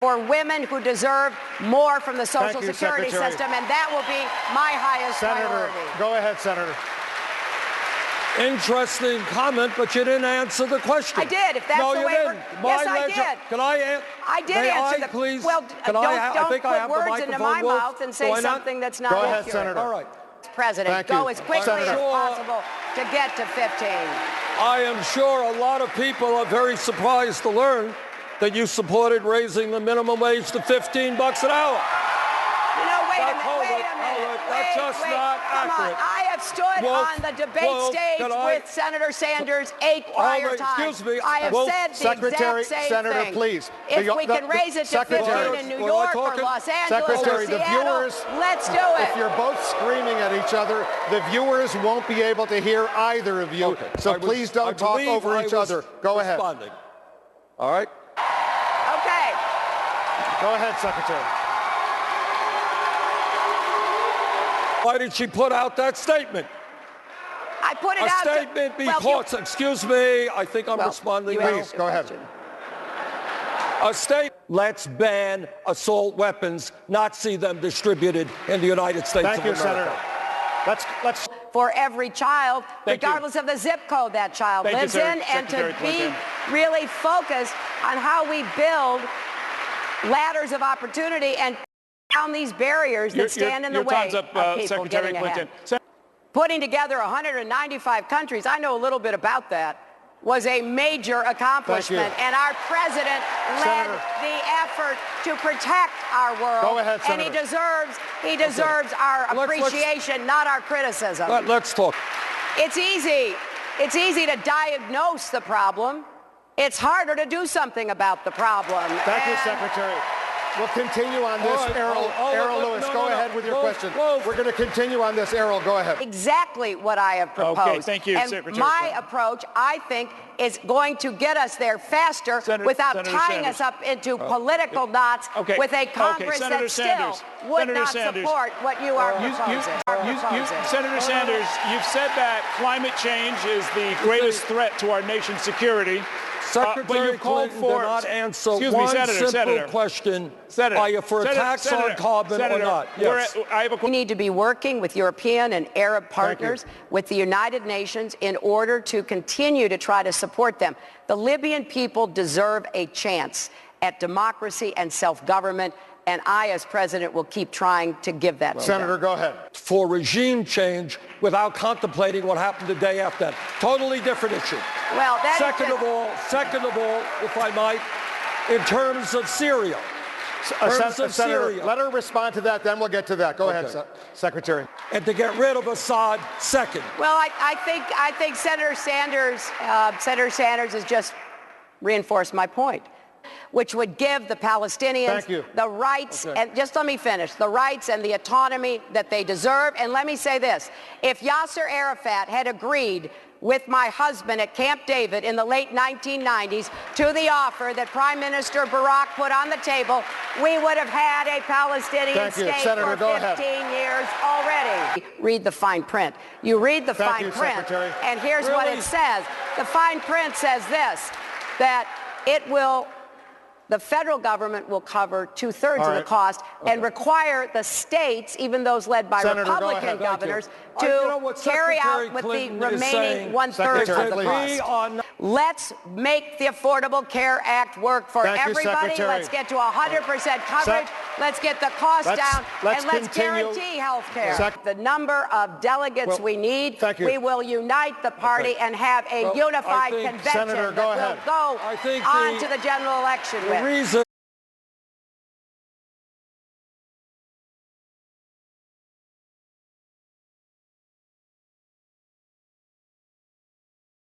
for women who deserve more from the Social Security system, and that will be my highest priority. Go ahead, Senator. Interesting comment, but you didn't answer the question. I did. If that's the way you didn't. Yes, I did. Can I answer? I did answer the please? Well, can don't put words into my mouth and say something that's not accurate. Go ahead, accurate. Senator. All right. President, go as quickly as possible to get to 15. I am sure a lot of people are very surprised to learn that you supported raising the minimum wage to $15 an hour. You know, wait a minute. That's just not accurate. I have stood on the debate stage with Senator Sanders 8 prior times. Excuse me. I have said the Secretary, exact same Senator, thing. please. If we can raise it to 15 in New York or Los Angeles or Seattle, let's do it. If you're both screaming at each other, the viewers won't be able to hear either of you. Okay. So please don't talk over each other. Go ahead. All right. Okay. Go ahead, Secretary. Why did she put out that statement? I put it out. A statement because, excuse me, I think I'm responding. Please, go ahead. A statement, let's ban assault weapons, not see them distributed in the United States of America. Thank you, Senator. Let's for every child, regardless of the zip code that child lives in, and to be really focused on how we build ladders of opportunity and down these barriers that stand in the way of people Secretary getting Clinton. ahead. Putting together 195 countries, I know a little bit about that, was a major accomplishment, and our president led the effort to protect our world. Go ahead, and Senator. he deserves our appreciation, not our criticism. Let's talk. It's easy to diagnose the problem. It's harder to do something about the problem. Thank you, Secretary. We'll continue on this. Errol Lewis, go ahead with your question. We're going to continue on this. Errol, go ahead. Exactly what I have proposed. Okay, thank you, and Secretary. My approach, I think, is going to get us there faster without tying us up into political knots with a Congress that still would not support what you are proposing. Senator Sanders, you've said that climate change is the greatest threat to our nation's security. Secretary Clinton did not answer one simple question. Are you for a tax on carbon or not? Yes. We need to be working with European and Arab partners, with the United Nations, in order to continue to try to support them. The Libyan people deserve a chance at democracy and self-government, and I, as president, will keep trying to give that to them. Senator, go ahead. For regime change without contemplating what happened the day after that. Totally different issue. Well, second of all, if I might, in terms of Syria. Senator, let her respond to that, then we'll get to that. Go ahead, Secretary. And to get rid of Assad, second. Well, I think Senator Sanders has just reinforced my point, which would give the Palestinians the rights, and just let me finish, the rights and the autonomy that they deserve. And let me say this, if Yasser Arafat had agreed with my husband at Camp David in the late 1990s to the offer that Prime Minister Barack put on the table, we would have had a Palestinian state for 15 years already. Read the fine print. You read the fine print, and here's what it says. The fine print says this, that the federal government will cover 2/3 of the cost and require the states, even those led by Republican governors, to carry out with the remaining 1/3 of the cost. Let's make the Affordable Care Act work for everybody. Let's get to 100% coverage. Let's get the cost down, and let's guarantee health care. The number of delegates we need, we will unite the party and have a unified convention that will go on to the general election with.